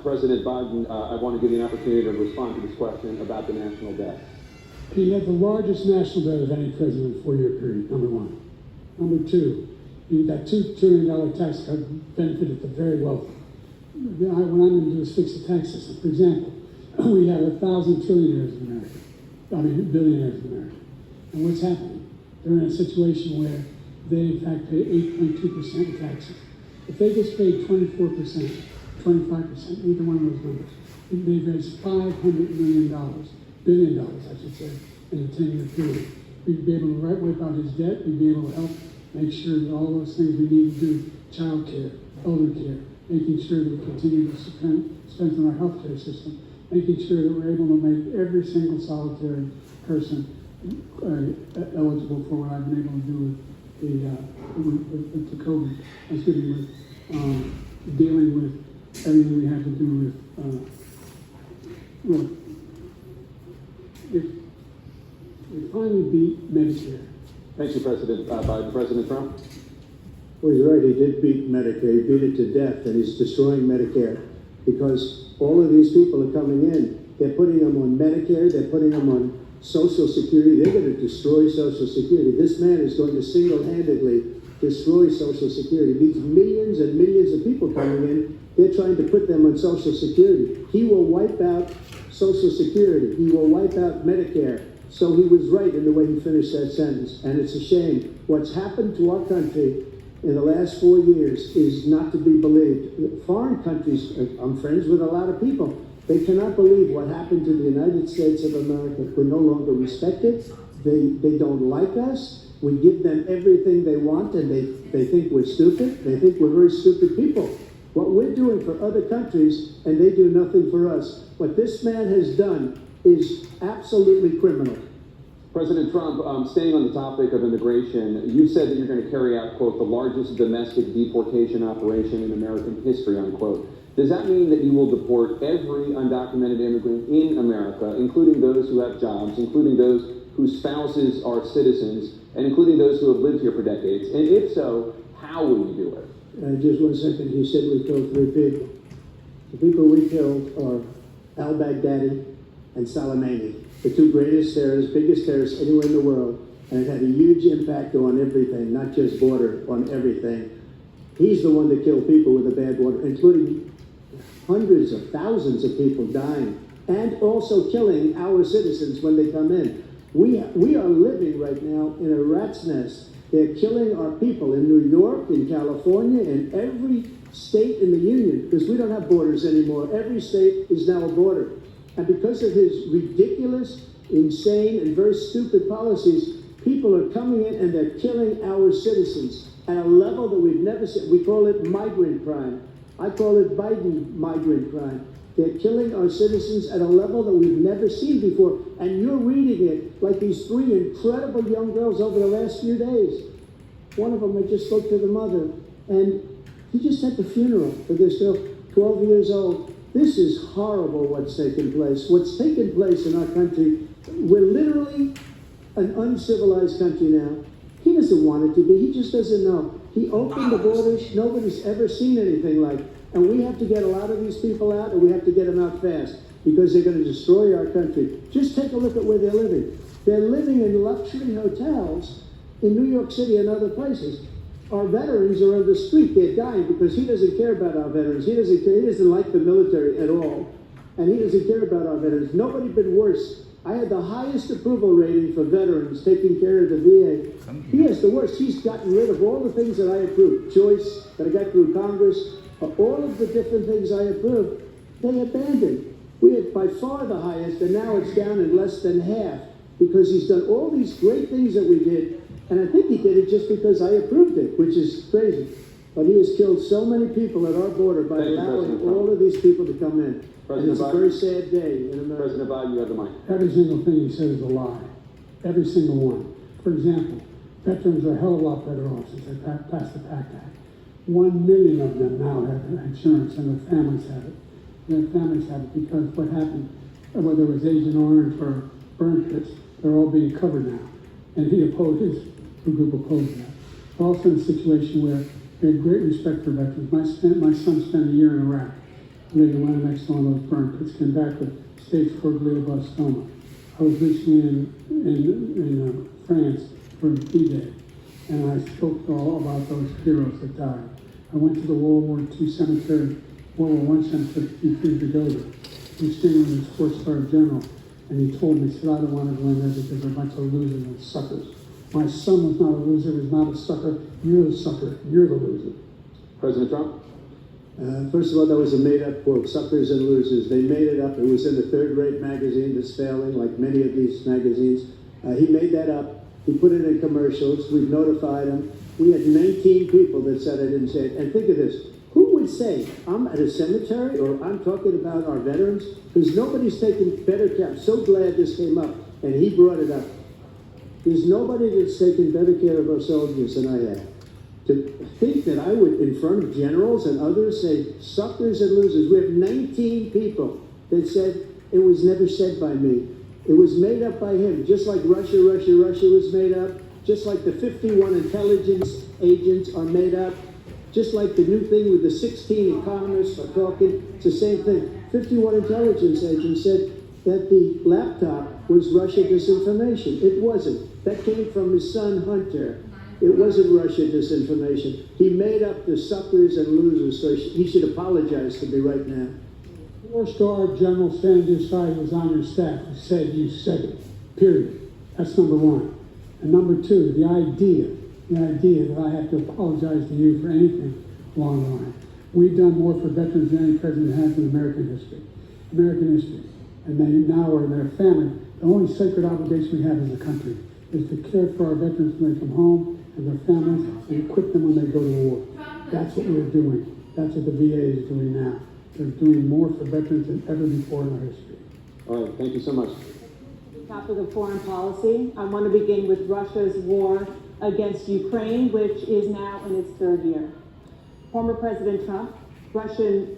President Biden, I want to give you an opportunity to respond to this question about the national debt. He had the largest national debt of any president in a 4-year period, number one. Number two, that $2 trillion tax cut benefited the very wealthy. What I'm going to do is fix the tax system. For example, we have 1,000 trillionaires in America. Billionaires in America. And what's happening? They're in a situation where they, in fact, pay 8.2% in taxes. If they just paid 24%, 25%, either one of those numbers, they've raised $500 billion, I should say, in a 10-year period. We'd be able to wipe out his debt. We'd be able to help make sure that all those things we need to do, child care, elder care, making sure that we continue to strengthen our healthcare system, making sure that we're able to make every single solitary person eligible for what I've been able to do with the COVID. With dealing with everything we have to do with we finally beat Medicare. Thank you, President Biden. President Trump? Well, he's right. He did beat Medicare. He beat it to death, and he's destroying Medicare because all of these people are coming in. They're putting them on Medicare. They're putting them on Social Security. They're going to destroy Social Security. This man is going to single-handedly destroy Social Security. These millions and millions of people coming in, they're trying to put them on Social Security. He will wipe out Social Security. He will wipe out Medicare. So he was right in the way he finished that sentence. And it's a shame. What's happened to our country in the last 4 years is not to be believed. Foreign countries, I'm friends with a lot of people, they cannot believe what happened to the United States of America. We're no longer respected. They don't like us. We give them everything they want, and they think we're stupid. They think we're very stupid people. What we're doing for other countries, and they do nothing for us. What this man has done is absolutely criminal. President Trump, staying on the topic of immigration, you said that you're going to carry out, quote, the largest domestic deportation operation in American history, unquote. Does that mean that you will deport every undocumented immigrant in America, including those who have jobs, including those whose spouses are citizens, and including those who have lived here for decades? And if so, how will you do it? Just 1 second. He said we killed 3 people. The people we killed are al-Baghdadi and Soleimani, the 2 greatest terrorists, biggest terrorists anywhere in the world. And it had a huge impact on everything, not just border, on everything. He's the one that killed people with a bad border, including hundreds of thousands of people dying, and also killing our citizens when they come in. We are living right now in a rat's nest. They're killing our people in New York, in California, in every state in the union, because we don't have borders anymore. Every state is now a border. And because of his ridiculous, insane, and very stupid policies, people are coming in and they're killing our citizens at a level that we've never seen. We call it migrant crime. I call it Biden migrant crime. They're killing our citizens at a level that we've never seen before. And you're reading it like these 3 incredible young girls over the last few days. One of them, I just spoke to the mother, and he just had the funeral for this girl, 12 years old. This is horrible what's taken place. What's taken place in our country, we're literally an uncivilized country now. He doesn't want it to be. He just doesn't know. He opened the borders. Nobody's ever seen anything like it. And we have to get a lot of these people out, and we have to get them out fast, because they're going to destroy our country. Just take a look at where they're living. They're living in luxury hotels in New York City and other places. Our veterans are on the street. They're dying because he doesn't care about our veterans. He doesn't care. He doesn't like the military at all. And he doesn't care about our veterans. Nobody been worse. I had the highest approval rating for veterans taking care of the VA. He has the worst. He's gotten rid of all the things that I approved. Choice that I got through Congress. All of the different things I approved, they abandoned. We had by far the highest, and now it's down in less than half, because he's done all these great things that we did, and I think he did it just because I approved it, which is crazy. But he has killed so many people at our border by allowing all of these people to come in. And it's a very sad day in America. President Biden, you have the mic. Every single thing he said is a lie. Every single one. For example, veterans are a hell of a lot better off since they passed the PACT Act. 1 million of them now have insurance, and their families have it. Their families have it because what happened, whether it was Agent Orange or burn pits, they're all being covered now. And he opposed, his group opposed that. Also in a situation where we have great respect for veterans. My son spent a year in Iraq. They went next to one of those burn pits, came back with stage 4 glioblastoma. I was recently in France for D-Day, and I spoke all about those heroes that died. I went to the World War II cemetery, World War I cemetery, a few years ago. He was standing with his 4-star general, and he told me, he said, I don't want to go in there because they're a bunch of losers and suckers. My son was not a loser, was not a sucker. You're the sucker. You're the loser. President Trump? First of all, that was a made-up quote, suckers and losers. They made it up. It was in the third-rate magazine that's failing, like many of these magazines. He made that up. He put it in commercials. We've notified him. We had 19 people that said I didn't say it. And think of this. Who would say, I'm at a cemetery or I'm talking about our veterans? Because nobody's taken better care. I'm so glad this came up, and he brought it up. There's nobody that's taken better care of our soldiers than I have. To think that I would, in front of generals and others, say suckers and losers. We have 19 people that said it was never said by me. It was made up by him, just like Russia was made up, just like the 51 intelligence agents are made up, just like the new thing with the 16 economists are talking. It's the same thing. 51 intelligence agents said that the laptop was Russia disinformation. It wasn't. That came from his son, Hunter. It wasn't Russia disinformation. He made up the suckers and losers, so he should apologize to me right now. 4-star General standing aside who was on your staff who said you said it, period. That's number one. And number two, the idea that I have to apologize to you for anything along the line. We've done more for veterans than any president has in American history. And they now are in their family. The only sacred obligation we have as a country is to care for our veterans when they come home and their families and equip them when they go to war. That's what we're doing. That's what the VA is doing now. They're doing more for veterans than ever before in our history. All right, thank you so much. Topic of foreign policy. I want to begin with Russia's war against Ukraine, which is now in its third year. Former President Trump, Russian